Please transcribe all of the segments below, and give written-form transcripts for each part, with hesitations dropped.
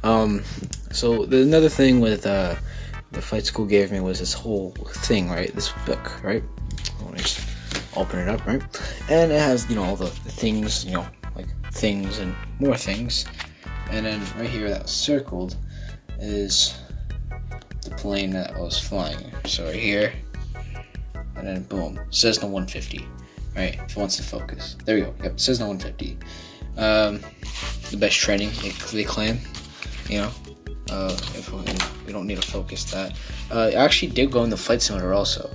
So another thing with the flight school gave me was this whole thing, right? This book, right? Let me just open it up, right? And it has, all the things, like things and more things. And then right here that was circled is the plane that I was flying. So right here, and then boom, Cessna 150, right? If it wants to focus. There we go. Yep, Cessna 150. The best training they claim, if we don't need to focus that. I actually did go in the flight simulator also.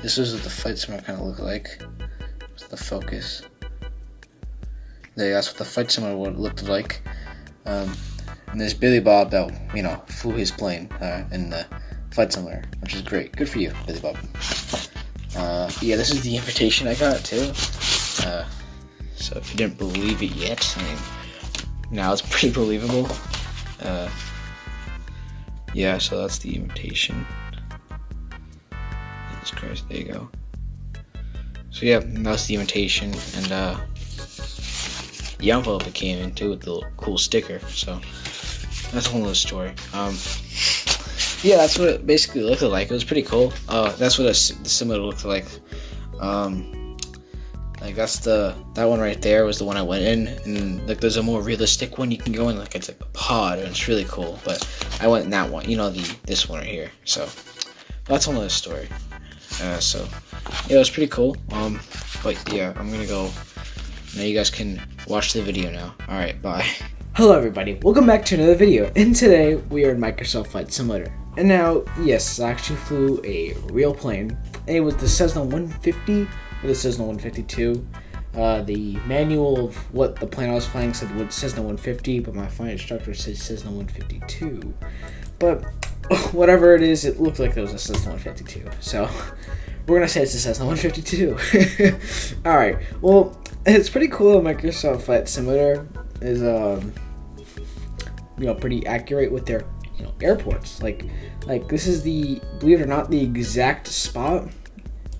This is what the flight simulator kind of looked like. The focus. That's what the flight simulator looked like. And there's Billy Bob that flew his plane in the flight simulator, which is great. Good for you, Billy Bob. Yeah, this is the invitation I got too. So if you didn't believe it yet, now it's pretty believable. Yeah, so that's the invitation. Jesus Christ, there you go. So yeah, that's the invitation, and the envelope it came in too with the cool sticker. So that's a whole other story. Yeah, that's what it basically looked like. It was pretty cool. That's what the simulator looked like. Like that one right there was the one I went in, and like there's a more realistic one you can go in, like it's like a pod, and it's really cool. But I went in that one, this one right here. So that's another story. So yeah, it was pretty cool. But yeah, I'm gonna go. Now you guys can watch the video now. All right, bye. Hello everybody, welcome back to another video, and today we are in Microsoft Flight Simulator. And now, yes, I actually flew a real plane, and it was the Cessna 150 or the Cessna 152. The manual of what the plane I was flying said Cessna 150, but my flight instructor said Cessna 152. But whatever it is, it looked like it was a Cessna 152, so we're gonna say it's a Cessna 152. Alright, well, it's pretty cool. Microsoft Flight Simulator is pretty accurate with their airports. Like this is the, believe it or not, the exact spot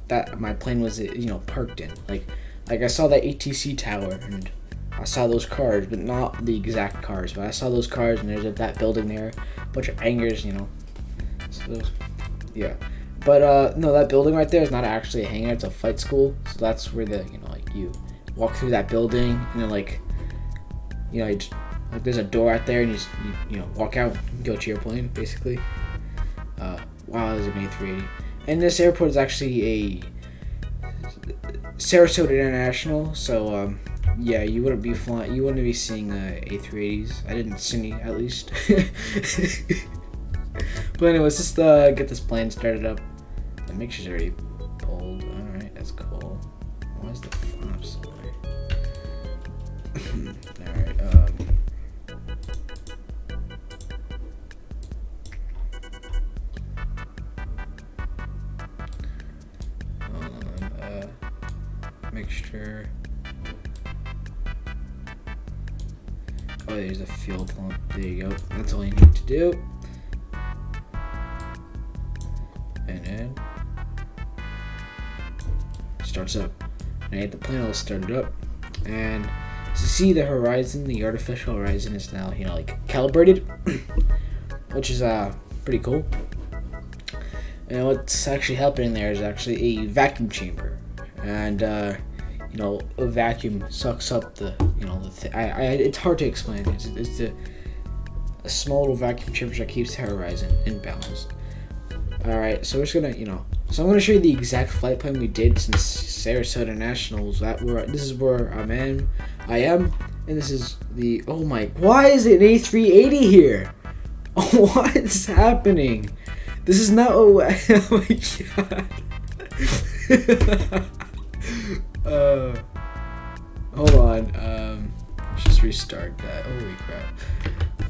that my plane was parked in. Like I saw that ATC tower and I saw those cars, but not the exact cars. But I saw those cars, and there's that building there, a bunch of hangars, So yeah, but no, that building right there is not actually a hangar. It's a flight school. So that's where the you walk through that building, and then you just, there's a door out there, and you walk out and go to your plane, basically. Wow, there's an A380. And this airport is actually a Sarasota International, so yeah, you wouldn't be seeing A380s. I didn't see any, at least. But anyways, just get this plane started up. The mixture's already pulled. Alright, that's cool. Why is the flaps away? Alright, mixture. Oh, there's a fuel pump. There you go. That's all you need to do. And then starts up. And I had the plane all started up. And to see the horizon, the artificial horizon is now, calibrated, which is pretty cool. And what's actually happening there is actually a vacuum chamber, and a vacuum sucks up the it's hard to explain. It's a small little vacuum chamber that keeps the horizon in balance. All right, so we're just gonna so I'm gonna show you the exact flight plan we did since Sarasota Nationals. This is where I am, and this is the why is it an A380 here? What is happening? This is not oh my god. Hold on. Let's just restart that. Holy crap.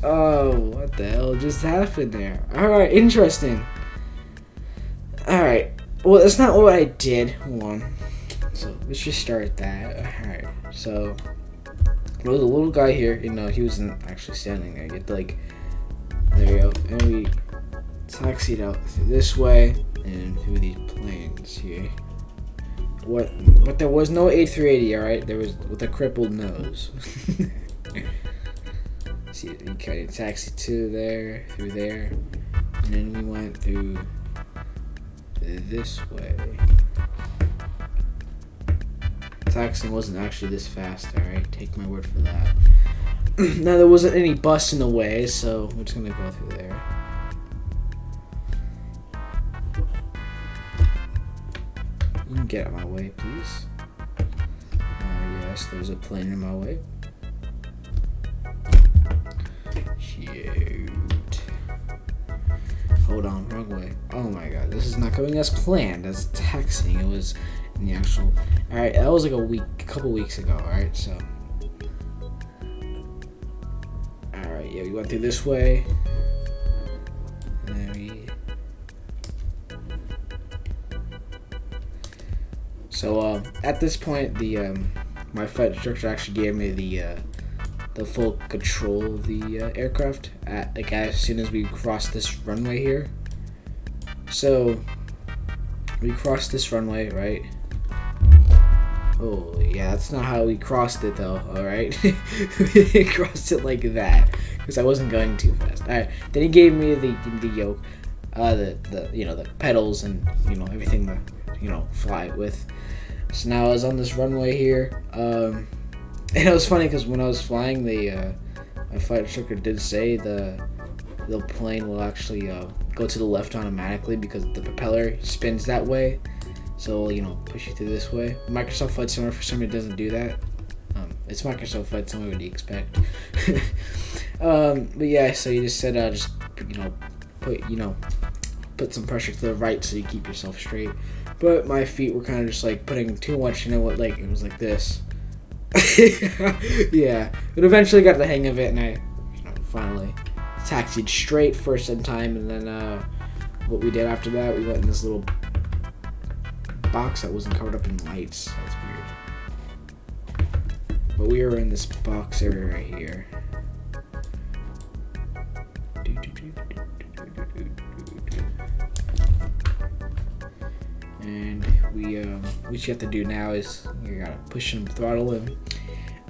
Oh, what the hell just happened there? Alright, interesting. Alright. Well, that's not what I did. Hold on. So let's just start that. Alright. So there was a little guy here, he wasn't actually standing there. Get there you go. And we taxied out through this way and through these planes here. But there was no A380, alright? There was with a crippled nose. See, we carried a taxi to there, through there, and then we went through this way. Taxiing wasn't actually this fast, alright? Take my word for that. Now, there wasn't any bus in the way, so we're just gonna go through there. You can get out of my way, please. Yes, there's a plane in my way. Shoot. Hold on, wrong way. Oh my god, this is not going as planned as taxiing. It was in the actual. Alright, that was like a couple weeks ago, alright, so. Alright, yeah, we went through this way. And then So, at this point, my flight instructor actually gave me the full control of the aircraft as soon as we crossed this runway here. So we crossed this runway, right? Oh yeah, that's not how we crossed it though. All right, we crossed it like that because I wasn't going too fast. All right, then he gave me the yoke, the pedals and everything to fly with. So now I was on this runway here. And it was funny because when I was flying, my flight instructor did say the plane will actually go to the left automatically because the propeller spins that way. So push you through this way. Microsoft Flight Simulator for some reason doesn't do that. It's Microsoft Flight Simulator. What do you expect? But yeah, so you just said just put some pressure to the right so you keep yourself straight. But my feet were kind of just like putting too much it was like this. Yeah, but eventually got the hang of it, and I finally taxied straight for some time, and then what we did after that, we went in this little box that wasn't covered up in lights. That's weird. But we were in this box area right here. And what you have to do now is you gotta push and throttle in,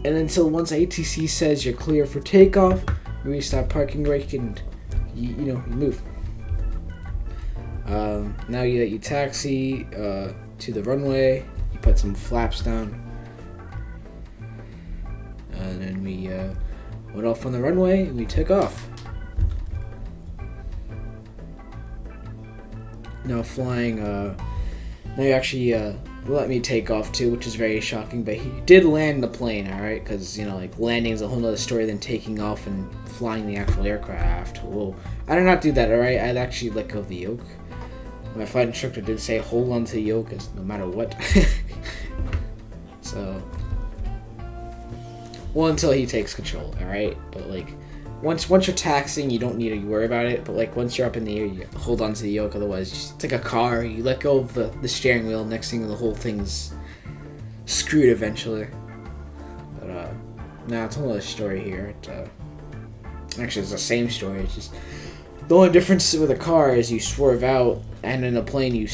and until once ATC says you're clear for takeoff, you stop parking brake and you move. Now you taxi to the runway. You put some flaps down, and then we went off on the runway and we took off. Now flying. Now he actually let me take off too, which is very shocking. But he did land the plane, all right, because landing is a whole other story than taking off and flying the actual aircraft. Well, I did not do that, all right. I'd actually let go of the yoke. My flight instructor did say hold on to the yoke, no matter what. So, well, until he takes control, all right. But once you're taxiing, you don't need to worry about it. But once you're up in the air, you hold on to the yoke. Otherwise, it's like a car. You let go of the steering wheel. Next thing, the whole thing's screwed eventually. But now it's a whole other story here. Actually, it's the same story. It's just the only difference with a car is you swerve out, and in a plane you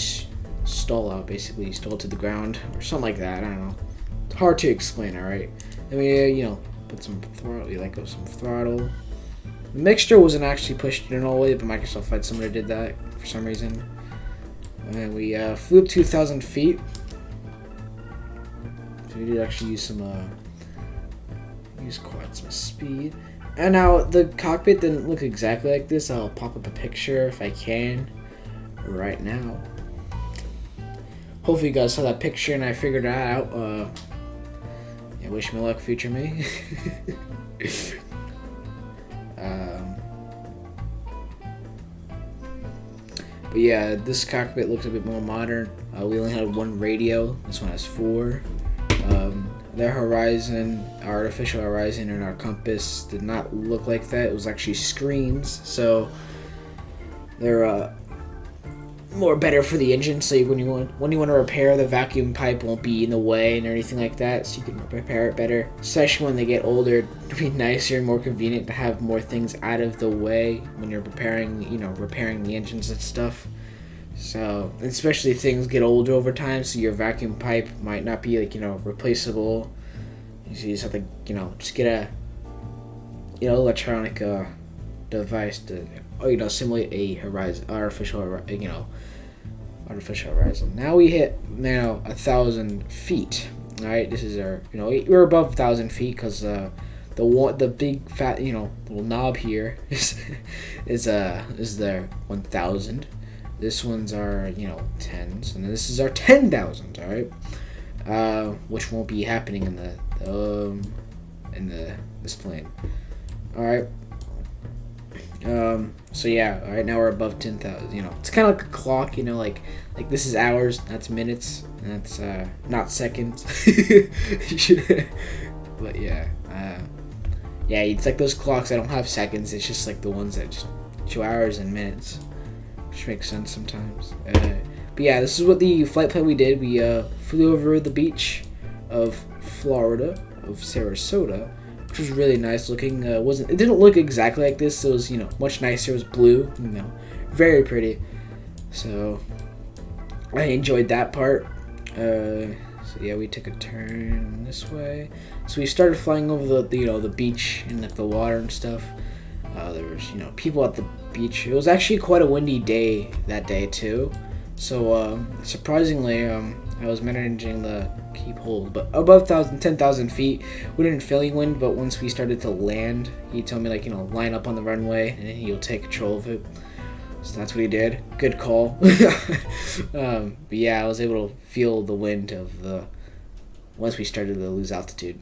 stall out. Basically, you stall to the ground or something like that. I don't know. It's hard to explain. All right. I mean, put some throttle. You let go of some throttle. The mixture wasn't actually pushed in all the way, but Microsoft Flight Simulator did that for some reason. And we flew up 2,000 feet. So we did actually use quite some speed. And now the cockpit didn't look exactly like this. I'll pop up a picture if I can right now. Hopefully you guys saw that picture and I figured that out. Yeah, wish me luck, future me. But yeah, this cockpit looks a bit more modern. We only had one radio. This one has 4. Their horizon, our artificial horizon, and our compass did not look like that. It was actually screens, so they're more better for the engine. So when you want to repair, the vacuum pipe won't be in the way and everything like that. So you can repair it better. Especially when they get older, it'd be nicer and more convenient to have more things out of the way when you're repairing the engines and stuff. So, especially things get older over time, so your vacuum pipe might not be replaceable. So you just have to, just get electronic device to simulate a horizon, artificial horizon. Now we hit 1,000 feet. All right, this is our we're above 1,000 feet because the big fat little knob here is their 1,000. This one's our tens, and this is our 10,000. All right, which won't be happening in this plane. All right. So yeah, all right, now we're above 10,000. It's kind of like a clock. Like this is hours, that's minutes, and that's not seconds. But yeah, it's like those clocks that don't have seconds. It's just like the ones that just show hours and minutes, which makes sense sometimes. But yeah, this is what the flight plan we did. We flew over the beach of Florida, of Sarasota, which was really nice looking. It didn't look exactly like this. It was much nicer. It was blue, very pretty. So I enjoyed that part. So yeah, we took a turn this way. So we started flying over the beach and like the water and stuff. There was people at the beach. It was actually quite a windy day that day too. So surprisingly, I was managing the keep hold, but above 10,000 feet, we didn't feel any wind. But once we started to land, he told me line up on the runway and then he'll take control of it. So that's what he did. Good call. But yeah, I was able to feel the wind once we started to lose altitude.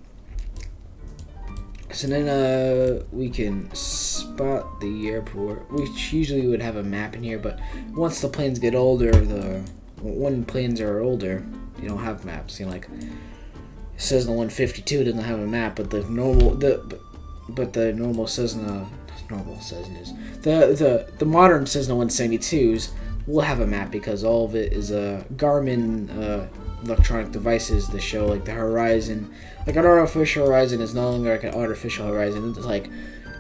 So then we can spot the airport, which usually would have a map in here, but once the planes get older, when planes are older, they don't have maps. Like it says the 152 doesn't have a map, but the normal the modern Cessna 172s will have a map because all of it is Garmin electronic devices that show like the horizon. Like an artificial horizon is no longer like an artificial horizon. It's like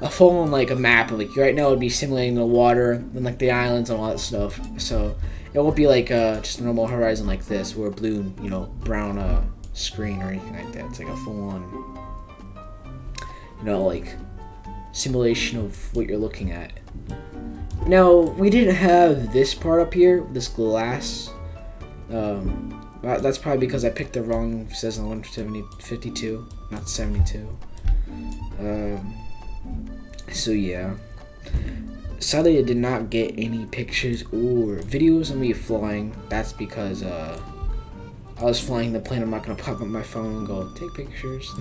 a full like a map. Like right now it would be simulating the water and like the islands and all that stuff. So it won't be like just a normal horizon like this where blue, brown screen or anything like that. It's like a full on, like simulation of what you're looking at. Now we didn't have this part up here, this glass. That's probably because I picked the wrong Cessna 152, not 72. So yeah. Sadly, I did not get any pictures or videos of me flying. That's because I was flying the plane. I'm not gonna pop up my phone and go take pictures.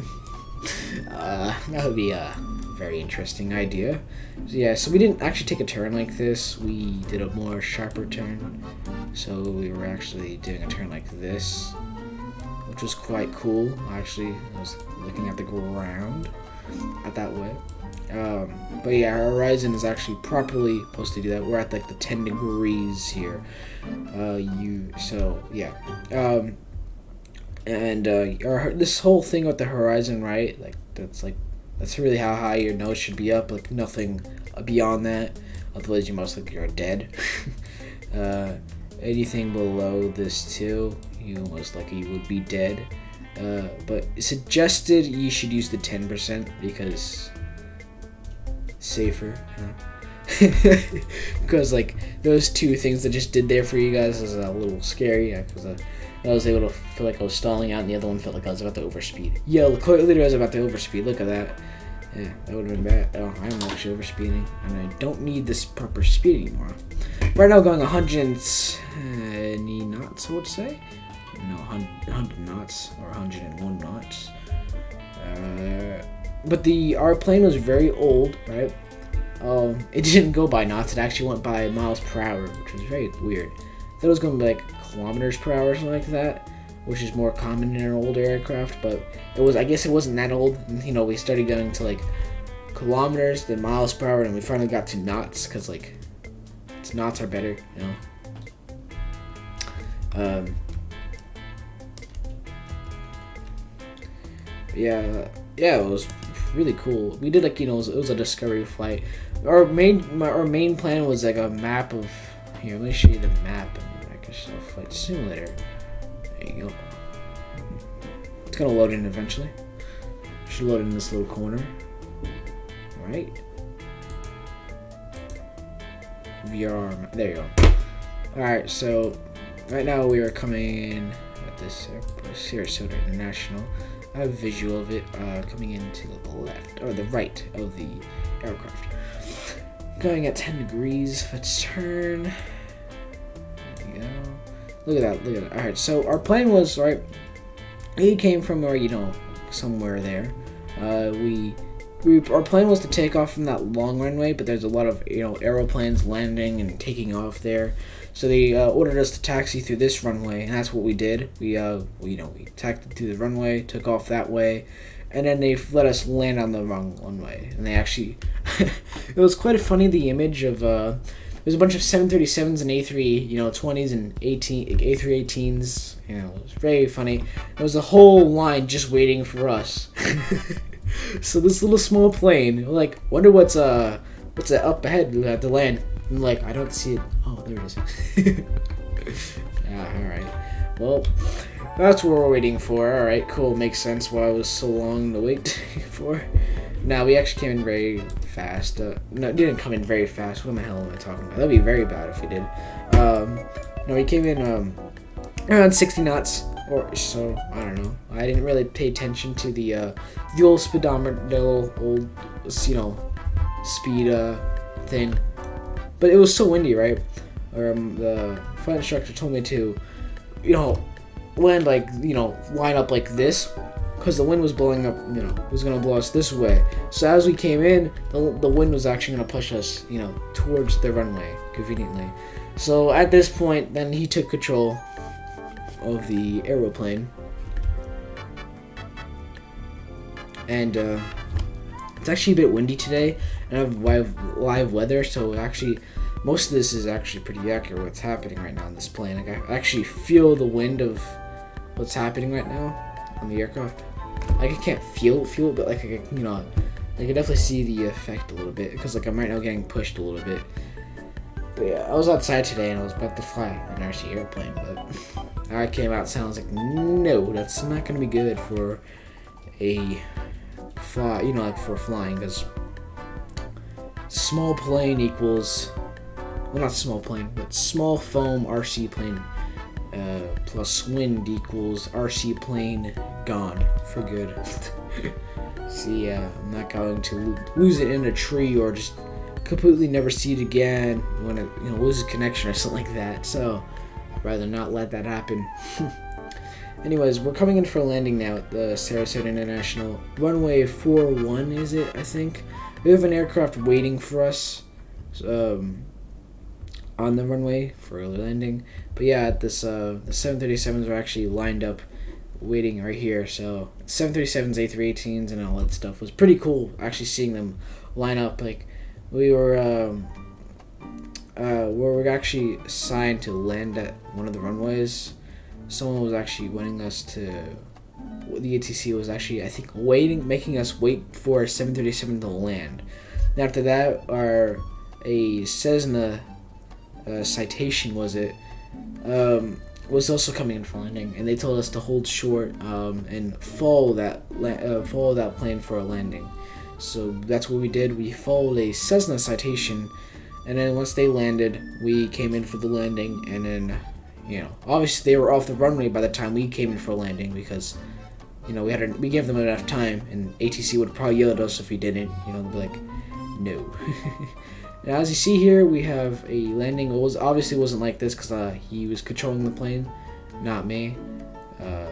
That would be a very interesting idea. So yeah, so we didn't actually take a turn like this. We did a more sharper turn. So we were actually doing a turn like this, which was quite cool. Actually, I was looking at the ground at that way. But yeah, our horizon is actually properly supposed to do that. We're at like the 10 degrees here. This whole thing with the horizon, right? That's really how high your nose should be up. Like nothing beyond that. Otherwise, you most likely are dead. Anything below this too, you most likely would be dead. But it's suggested you should use the 10% because it's safer. Because like those two things that just did there for you guys is a little scary. Yeah, because I was able to feel like I was stalling out, and the other one felt like I was about to overspeed. Yo, literally I was about to overspeed. Look at that. Yeah, that would have been bad. Oh, I'm actually overspeeding, and I don't need this proper speed anymore. Right now, going 100 knots, I would say. No, 100 knots or 101 knots. But our plane was very old, right? It didn't go by knots. It actually went by miles per hour, which was very weird. I thought it was going to be like kilometers per hour or something like that, which is more common in an older aircraft. But I guess it wasn't that old. And, we started going to like kilometers, then miles per hour, and we finally got to knots because like knots are better, Yeah, it was really cool. We did like it was a discovery flight. Our main plan was like a map of here. Let me show you the map in Microsoft Flight Simulator. There you go. It's gonna load in eventually. Should load in this little corner. right? VR, there you go. Alright, so right now we are coming at this Sarasota International. I have a visual of it coming into the left, or the right of the aircraft. Going at 10 degrees. Let's turn. There you go. Look at that, look at that. Alright, so our plane was, right, he came from where, somewhere there. Our plan was to take off from that long runway, but there's a lot of aeroplanes landing and taking off there, so they ordered us to taxi through this runway, and that's what we did. We taxied through the runway, took off that way, and then they let us land on the wrong runway. And they actually, it was quite funny, the image of there's a bunch of 737s and A320s and A318s. It was very funny. There was a whole line just waiting for us. So this little small plane, we're like, wonder what's up ahead to land. I'm like, I don't see it. Oh, there it is. Alright. Well, that's what we're waiting for. Alright, cool. Makes sense why it was so long to wait for. Now, we actually came in very fast. No, it didn't come in very fast. What the hell am I talking about? That'd be very bad if we did. No, we came in around 60 knots. Or so, I don't know. I didn't really pay attention to the old speedometer, the old speed thing. But it was so windy, right? The flight instructor told me to, land line up like this, because the wind was blowing up, it was gonna blow us this way. So as we came in, the wind was actually gonna push us, towards the runway, conveniently. So at this point, then he took control of the aeroplane, and it's actually a bit windy today, and I have live weather, so actually most of this is actually pretty accurate what's happening right now on this plane. Like, I actually feel the wind of what's happening right now on the aircraft. Like, I can't feel it, but like I can definitely see the effect a little bit, because like I'm right now getting pushed a little bit. But yeah, I was outside today and I was about to fly an RC airplane, but I came outside and I was like, no, that's not going to be good for a fly, for flying, because small plane equals, well, not small plane, but small foam RC plane plus wind equals RC plane gone for good. See, I'm not going to lose it in a tree or just completely never see it again when it loses connection or something like that. So I'd rather not let that happen. Anyways, we're coming in for a landing now at the Sarasota International. Runway 41 is it, I think. We have an aircraft waiting for us on the runway for a landing. But yeah, at this the 737s are actually lined up waiting right here. So 737s, A318s, and all that stuff was pretty cool actually seeing them line up. Like, we were we're actually assigned to land at one of the runways. Someone was actually wanting us to, the ATC was actually, I think, making us wait for a 737 to land. And after that, a Cessna Citation was also coming in for landing, and they told us to hold short and follow that plane for a landing. So that's what we did. We followed a Cessna Citation, and then once they landed, we came in for the landing, and then, obviously they were off the runway by the time we came in for a landing, because, we gave them enough time, and ATC would probably yell at us if we didn't, they'd be like, no. Now, as you see here, we have a landing. It obviously wasn't like this because he was controlling the plane, not me.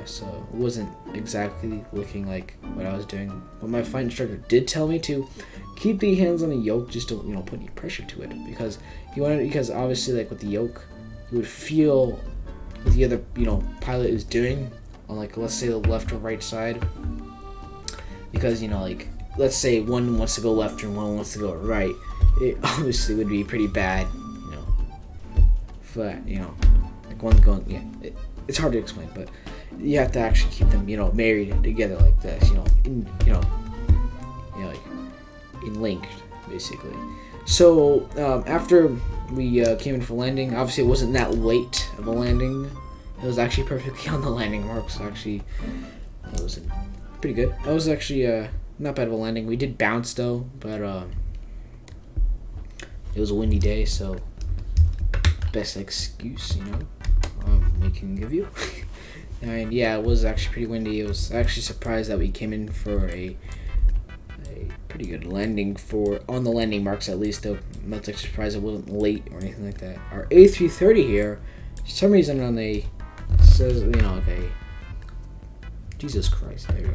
So it wasn't exactly looking like what I was doing. But my flight instructor did tell me to keep the hands on the yoke, just to put any pressure to it, because because obviously, like, with the yoke, you would feel what the other pilot is doing on, like, let's say the left or right side, because like, let's say one wants to go left and one wants to go right. It obviously would be pretty bad, flat, like one going, yeah, it's hard to explain, but you have to actually keep them, married together like this, like in link, basically. So after we came in for landing, obviously it wasn't that late of a landing. It was actually perfectly on the landing mark, so actually it was pretty good. I was actually not bad of a landing. We did bounce though, but it was a windy day, so best excuse, we can give you. And yeah, it was actually pretty windy. I was actually surprised that we came in for a pretty good landing on the landing marks at least. Though I'm not surprised it wasn't late or anything like that. Our A330 here, for some reason on the says okay. Jesus Christ, there we go.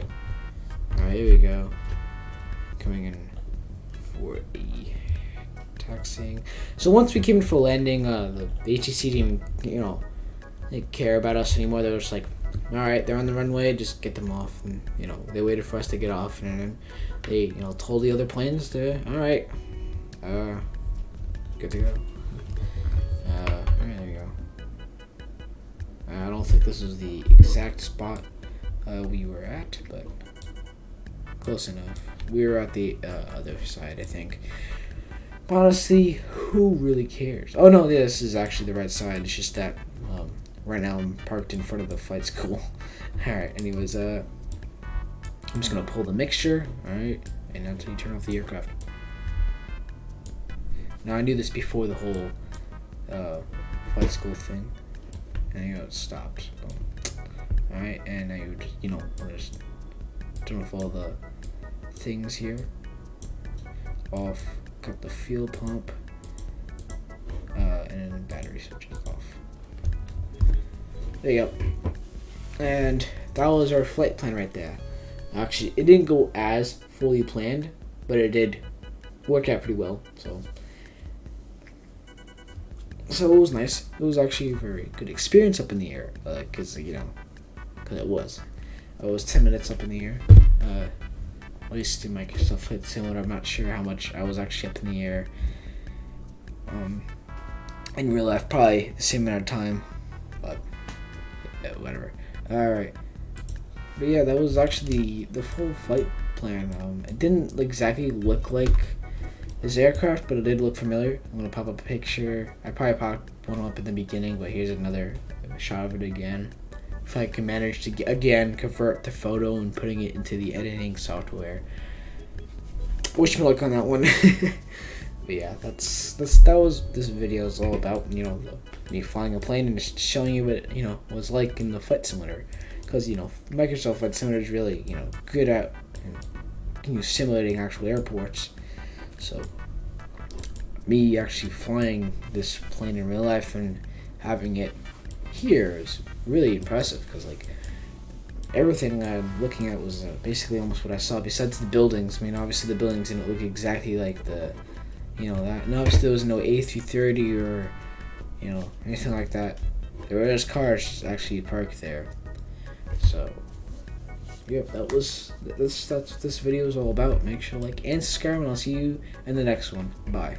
All right, here we go. Coming in for a taxiing. So once we came in for landing, the ATC didn't they care about us anymore. They were just like, all right, they're on the runway, just get them off. And they waited for us to get off, and then they told the other planes to, all right, good to go. All right, there you go. I don't think this is the exact spot we were at, but close enough. We were at the other side, I think. But honestly, who really cares? Oh no, this is actually the right side. It's just that right now I'm parked in front of the flight school. Alright, anyways, I'm just gonna pull the mixture, alright, and until you turn off the aircraft. Now I knew this before the whole flight school thing. And it stopped. Alright, and now you just turn off all the things here. Off, cut the fuel pump, and then the battery switches off. There you go. And that was our flight plan right there. Actually, it didn't go as fully planned, but it did work out pretty well. So it was nice. It was actually a very good experience up in the air, because it was. I was 10 minutes up in the air. At least in Microsoft Flight Simulator, I'm not sure how much I was actually up in the air. In real life, probably the same amount of time, but yeah, whatever. Alright. But yeah, that was actually the full flight plan. It didn't exactly look like this aircraft, but it did look familiar. I'm going to pop up a picture. I probably popped one up in the beginning, but here's another shot of it again. If I can manage to again convert the photo and putting it into the editing software. Wish me luck on that one. But yeah, that was this video is all about. Me flying a plane and just showing you what what it's like in the flight simulator. Because Microsoft Flight Simulator is really good at simulating actual airports. So me actually flying this plane in real life and having it here is really impressive, because everything I'm looking at was basically almost what I saw, besides the buildings. I mean, obviously the buildings didn't look exactly like the that, and obviously there was no A330 or anything like that. There were just cars actually parked there. So yep, that's what this video is all about. Make sure to like and subscribe, and I'll see you in the next one. Bye.